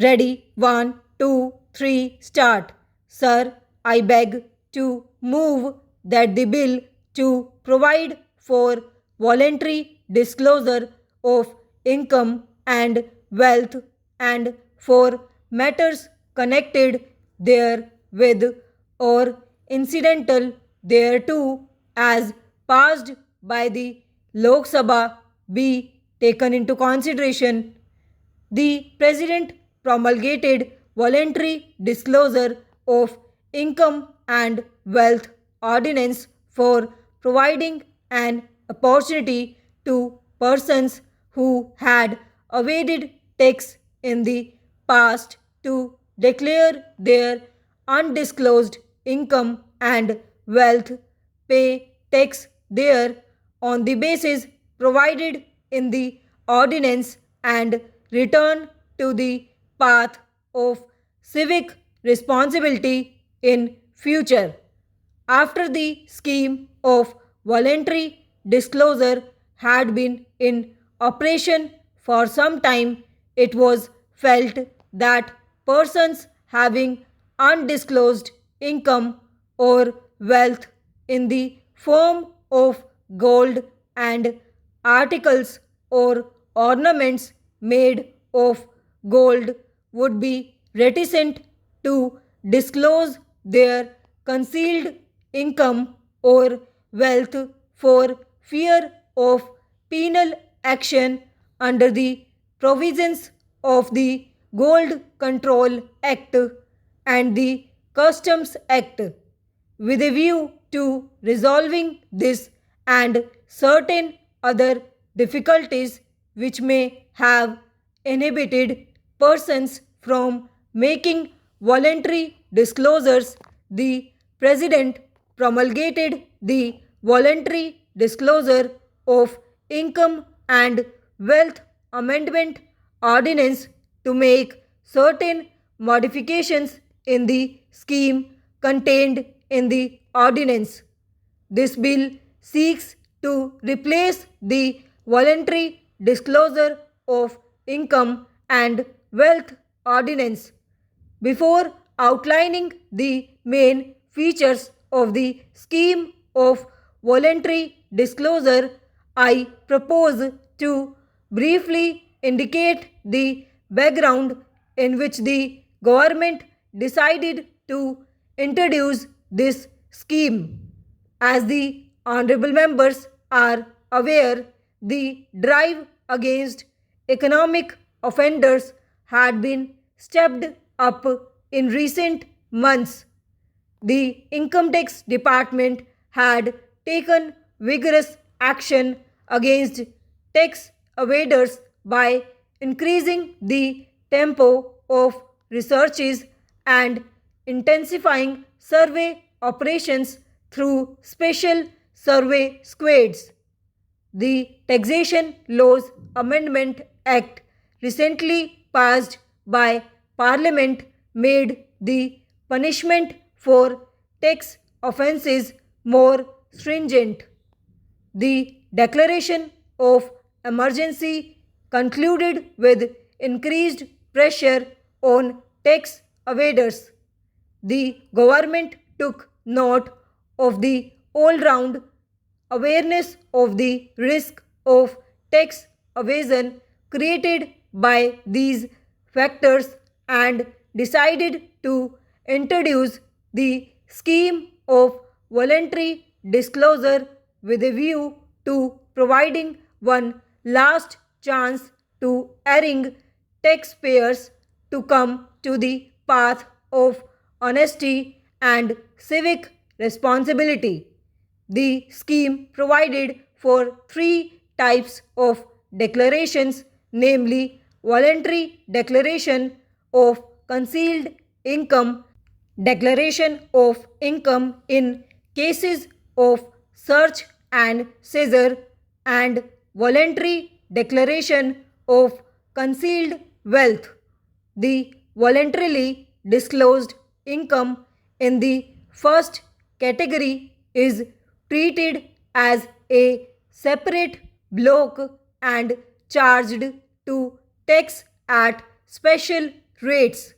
Ready? 1, 2, 3, start. Sir, I beg to move that the bill to provide for voluntary disclosure of income and wealth and for matters connected therewith or incidental thereto as passed by the Lok Sabha be taken into consideration. The President promulgated voluntary disclosure of income and wealth ordinance for providing an opportunity to persons who had evaded tax in the past to declare their undisclosed income and wealth, pay tax there on the basis provided in the ordinance and return to the path of civic responsibility in future. After the scheme of voluntary disclosure had been in operation for some time, it was felt that persons having undisclosed income or wealth in the form of gold and articles or ornaments made of gold would be reticent to disclose their concealed income or wealth for fear of penal action under the provisions of the Gold Control Act and the Customs Act. With a view to resolving this and certain other difficulties which may have inhibited persons from making voluntary disclosures, the President promulgated the Voluntary Disclosure of Income and Wealth Amendment Ordinance to make certain modifications in the scheme contained in the ordinance. This bill seeks to replace the voluntary disclosure of income and wealth ordinance. Before outlining the main features of the scheme of voluntary disclosure, I propose to briefly indicate the background in which the government decided to introduce this scheme. As the honorable members are aware, the drive against economic offenders had been stepped up in recent months. The Income Tax Department had taken vigorous action against tax evaders by increasing the tempo of researches and intensifying survey operations through special survey squads. The Taxation Laws Amendment Act, recently passed by Parliament, made the punishment for tax offences more stringent. The declaration of emergency concluded with increased pressure on tax evaders. The government took note of the all round awareness of the risk of tax evasion created by these factors and decided to introduce the scheme of voluntary disclosure with a view to providing one last chance to erring taxpayers to come to the path of honesty and civic responsibility. The scheme provided for three types of declarations, namely voluntary declaration of concealed income, declaration of income in cases of search and seizure, and voluntary declaration of concealed wealth. The voluntarily disclosed income in the first category is treated as a separate block and charged to tax at special rates